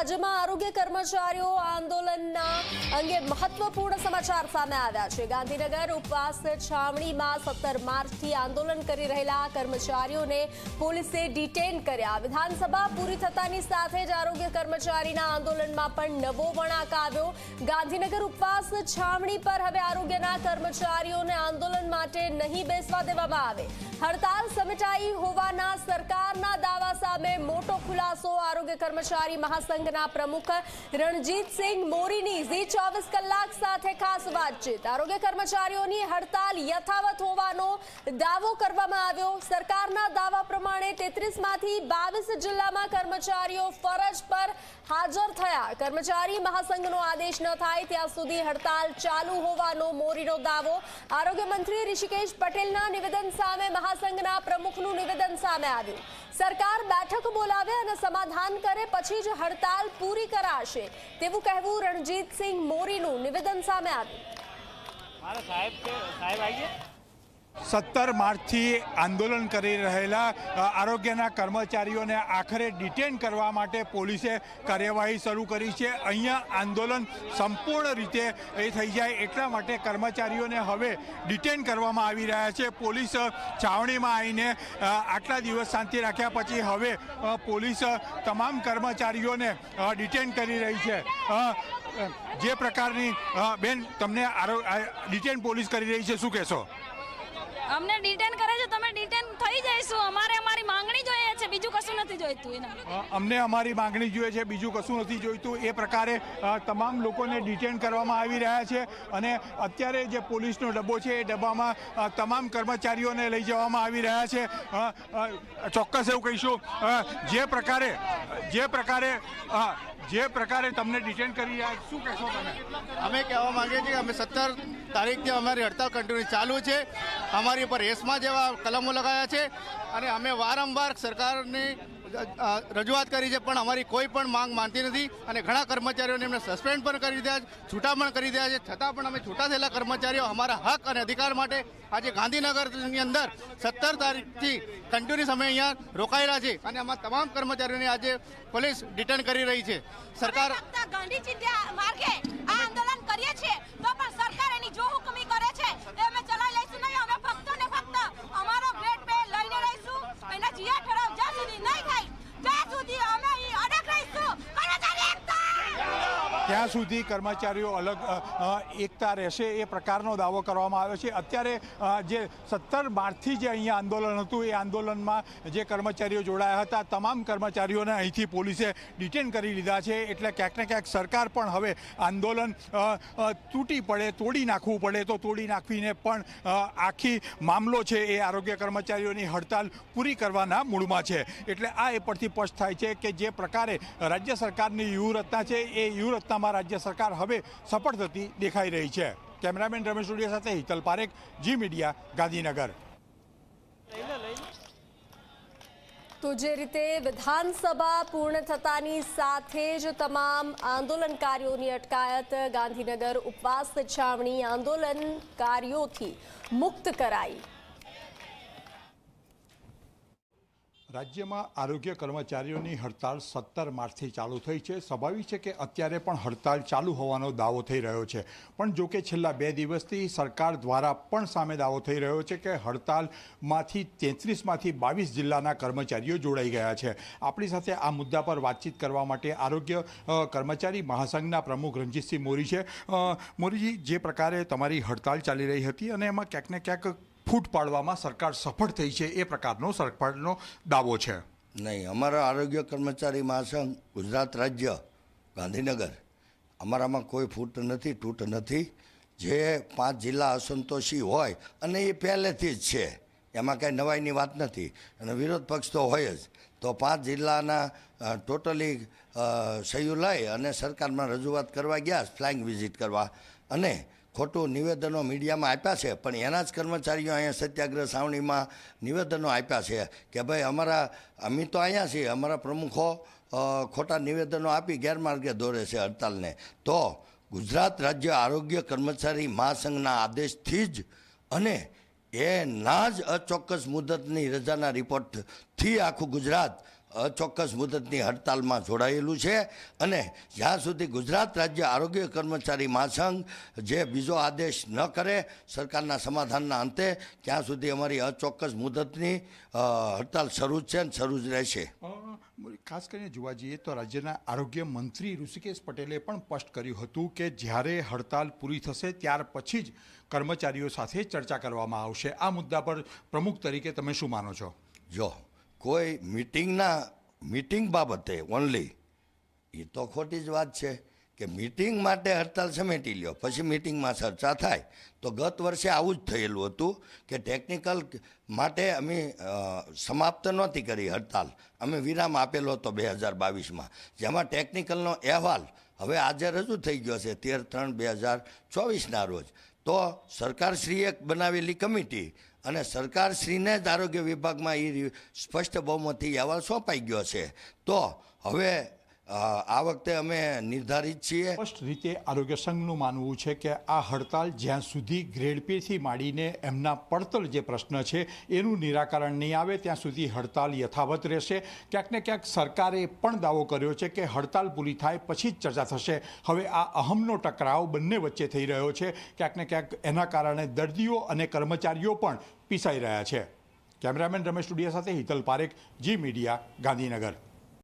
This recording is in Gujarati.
રાજ્યમાં આરોગ્ય કર્મચારીઓ આંદોલનના અંગે મહત્વપૂર્ણ સમાચાર સામે આવ્યા છે। ગાંધીનગર ઉપવાસ છાવણીમાં 17 માર્ચથી આંદોલન કરી રહેલા કર્મચારીઓને પોલીસે ડિટેન કર્યા। વિધાનસભા પૂરી થતાની સાથે જ આરોગ્ય કર્મચારીના આંદોલનમાં પણ નવો વળાંક આવ્યો। ગાંધીનગર ઉપવાસ છાવણી પર હવે આરોગ્યના કર્મચારીઓને આંદોલન માટે નહીં બેસવા દેવામાં આવે। હડતાલ સમેટાઈ હોવાના સરકારના દાવા સામે મોટો ખુલાસો। આરોગ્ય કર્મચારી મહાસંઘના પ્રમુખ રણજીતસિંહ મોરીની ઝી 24 કલાક સાથે ખાસ વાતચીત। આરોગ્ય કર્મચારીઓની હડતાલ યથાવત હોવાનો દાવો કરવામાં આવ્યો। સરકારના દાવા પ્રમાણે 33 માંથી 22 જિલ્લામાં કર્મચારીઓ ફરજ પર હાજર થયા। કર્મચારી મહાસંઘનો આદેશ ન થાય ત્યાં સુધી હડતાલ ચાલુ હોવાનો મોરીનો દાવો। આરોગ્ય મંત્રી ઋષિકેશ પટેલના નિવેદન સામે મહાસંઘના પ્રમુખનું નિવેદન સામે આવ્યું। સરકાર બેઠક બોલાવે અને સમાધાન કરે પછી જ હડતાલ પૂરી કરાશે તેવું કહેવું રણજીતસિંહ મોરીનું નિવેદન સામે આવ્યું। 17 માર્ચથી આંદોલન કરી રહેલા આરોગ્યના કર્મચારીઓને આખરે ડિટેન કરવા માટે પોલીસે કાર્યવાહી શરૂ કરી છે। અહીંયા આંદોલન સંપૂર્ણ રીતે થઈ જાય એટલા માટે કર્મચારીઓને હવે ડિટેન કરવામાં આવી રહ્યા છે। પોલીસ છાવણીમાં આવીને આટલા દિવસ શાંતિ રાખ્યા પછી હવે પોલીસ તમામ કર્મચારીઓને ડિટેન કરી રહી છે। જે પ્રકારની બેન તમને ડિટેન પોલીસ કરી રહી છે, શું કહેશો? અમને ડિટેન કરે છે, તમે ડિટેન થઈ જઈશું। અમારી માંગણી જોઈએ છે, બીજું કશું નથી જોઈતું। અમને અમારી માંગણી જોઈએ છે, બીજું કશું નથી જોઈતું। એ પ્રકારે તમામ લોકોને ડિટેન કરવામાં આવી રહ્યા છે અને અત્યારે જે પોલીસનો ડબ્બો છે એ ડબ્બામાં તમામ કર્મચારીઓને લઈ જવામાં આવી રહ્યા છે। ચોક્કસ એવું કહીશું, જે પ્રકારે તમને ડિટેન કરી રહ્યા, શું કહેશો તમે? અમે કહેવા માંગીએ છીએ કે અમે 17 તારીખથી અમારી હડતાલ કન્ટિન્યુ ચાલુ છે। અમારી પર એસમા જેવા કલમો લગાવ્યા છે અને અમે વારંવાર સરકારની રજૂઆત કરી છે પણ અમારી કોઈ પણ માંગ માનતી નથી અને ઘણા કર્મચારીઓને એમને સસ્પેન્ડ પણ કરી દીધા છે, છૂટા પણ કરી દીધા છે। છતાં પણ અમે છૂટા થયેલા કર્મચારીઓ અમારા હક અને અધિકાર માટે આજે ગાંધીનગરની અંદર 17 તારીખથી કન્ટિન્યુઅસ અમે અહીંયા રોકાયેલા છે અને આમાં તમામ કર્મચારીઓને આજે પોલીસ ડિટેન કરી રહી છે। સરકાર ગાંધી ચિંધ્યા માર્ગે આ આંદોલન કરીએ છીએ તો પણ સરકાર એની જો હુકમી કરે છે એ અમે ચલાવી લઈશું નહીં। અમે ફક્ત ને ફક્ત અમારો ગ્રેડ પે લઈને રહીશું। એના જીયા ઠરાવ જ્યાં સુધી નહીં થાય ત્યાં સુધી અમે અહીં અડગ રહીશું। કર્મચારી એકતા ત્યાં સુધી કર્મચારીઓ અલગ એકતા રહેશે એ પ્રકારનો દાવો કરવામાં આવ્યો છે। અત્યારે જે 17 માર્ચથી જે અહીંયા આંદોલન હતું એ આંદોલનમાં જે કર્મચારીઓ જોડાયા હતા તમામ કર્મચારીઓને અહીંથી પોલીસે ડિટેન કરી લીધા છે। એટલે ક્યાંક ને ક્યાંક સરકાર પણ હવે આંદોલન તૂટી પડે, તોડી નાખવું પડે તો તોડી નાખવીને પણ આખી મામલો છે એ આરોગ્ય કર્મચારીઓની હડતાલ પૂરી કરવાના મૂડમાં છે। એટલે આ એ પરથી સ્પષ્ટ થાય છે કે જે પ્રકારે રાજ્ય સરકારની વ્યૂહરચના છે એ વ્યૂહરચનામાં રાજ્ય સરકાર હવે સફળ થતી દેખાઈ રહી છે। કેમેરામેન રમેશ ઉડિયા સાથે હિતલ પારેખ, જી મીડિયા, ગાંધીનગર। તો જે રીતે વિધાનસભા પૂર્ણ થતાની સાથે જ તમામ આંદોલનકારીઓની અટકાયત ગાંધીનગર ઉપવાસ છાવણી આંદોલનકારીઓથી મુક્ત કરાઈ। રાજ્યમાં આરોગ્ય કર્મચારીઓની હડતાલ 17 માર્ચથી ચાલુ થઈ છે। સ્વાભાવિક છે કે અત્યારે પણ હડતાલ ચાલુ હોવાનો દાવો થઈ રહ્યો છે, પણ જો કે છેલ્લા 2 દિવસથી સરકાર દ્વારા પણ સામે દાવો થઈ રહ્યો છે કે હડતાલમાંથી 33 માંથી 22 જિલ્લાના કર્મચારીઓ જોડાઈ ગયા છે। આપણી સાથે આ મુદ્દા પર વાતચીત કરવા માટે આરોગ્ય કર્મચારી મહાસંઘના પ્રમુખ રણજીતસિંહ મોરી છે। મોરીજી, જે પ્રકારે તમારી હડતાલ ચાલી રહી હતી અને એમાં ક્યાંક ને ક્યાંક ફૂટ પાડવામાં સરકાર સફળ થઈ છે એ પ્રકારનો સરકારનો દાવો છે? નહીં, અમારા આરોગ્ય કર્મચારી મહાસંઘ ગુજરાત રાજ્ય ગાંધીનગર, અમારામાં કોઈ ફૂટ નથી, તૂટ નથી। જે 5 જિલ્લા અસંતોષી હોય અને એ પહેલેથી જ છે, એમાં કાંઈ નવાઈની વાત નથી અને વિરોધ પક્ષ તો હોય જ, તો 5 જિલ્લાના ટોટલી સહયોગ લઈ અને સરકારમાં રજૂઆત કરવા ગયા, ફ્લાઇંગ વિઝિટ કરવા, અને ખોટું નિવેદનો મીડિયામાં આપ્યા છે પણ એના જ કર્મચારીઓ અહીંયા સત્યાગ્રહ છાવણીમાં નિવેદનો આપ્યા છે કે ભાઈ અમે તો અહીંયા છીએ, અમારા પ્રમુખો ખોટા નિવેદનો આપી ગેરમાર્ગે દોરે છે હડતાલને। તો ગુજરાત રાજ્ય આરોગ્ય કર્મચારી મહાસંઘના આદેશથી જ અને એના જ અચોક્કસ મુદતની રજાના રિપોર્ટથી આખું ગુજરાત અચોક્કસ મુદતની હડતાલમાં જોડાયેલું છે અને જ્યાં સુધી ગુજરાત રાજ્ય આરોગ્ય કર્મચારી મહાસંઘ જે બીજો આદેશ ન કરે સરકારના સમાધાનના અંતે ત્યાં સુધી અમારી અચોક્કસ મુદતની હડતાલ શરૂ જ છે અને શરૂ જ રહેશે. ખાસ કરીને જોવા જઈએ તો રાજ્યના આરોગ્ય મંત્રી ઋષિકેશ પટેલે પણ સ્પષ્ટ કર્યું હતું કે જ્યારે હડતાલ પૂરી થશે ત્યાર પછી જ કર્મચારીઓ સાથે ચર્ચા કરવામાં આવશે. આ મુદ્દા પર પ્રમુખ તરીકે તમે શું માનો છો? જો કોઈ મીટિંગ બાબતે ઓનલી એ તો ખોટી જ વાત છે કે મીટિંગ માટે હડતાલ સમેટી લ્યો પછી મીટિંગમાં ચર્ચા થાય. તો ગત વર્ષે આવું જ થયેલું હતું કે ટેકનિકલ માટે અમે સમાપ્ત નહોતી કરી હડતાલ, અમે વિરામ આપેલો હતો 2022માં, જેમાં ટેકનિકલનો અહેવાલ હવે આજે રજૂ થઈ ગયો છે 13/3/2024ના રોજ. તો સરકારશ્રીએ બનાવેલી કમિટી અને સરકારશ્રીને જ આરોગ્ય વિભાગમાં એ સ્પષ્ટ બહુમતી અહેવાલ સોંપાઈ ગયો છે. તો હવે આ વખતે અમે નિર્ધારિત છીએ. સ્પષ્ટ રીતે આરોગ્ય સંઘનું માનવું છે કે આ હડતાલ જ્યાં સુધી ગ્રેડ પેથી માંડીને એમના પડતર જે પ્રશ્ન છે એનું નિરાકરણ નહીં આવે ત્યાં સુધી હડતાલ યથાવત રહેશે. ક્યાંક ને ક્યાંક સરકારે પણ દાવો કર્યો છે કે હડતાલ પૂરી થાય પછી જ ચર્ચા થશે. હવે આ અહમનો ટકરાવ બંને વચ્ચે થઈ રહ્યો છે. ક્યાંક ને ક્યાંક એના કારણે દર્દીઓ અને કર્મચારીઓ પણ પીસાઈ રહ્યા છે. કેમેરામેન રમેશ ટુડિયા સાથે હિતલ પારેખ, જી મીડિયા, ગાંધીનગર.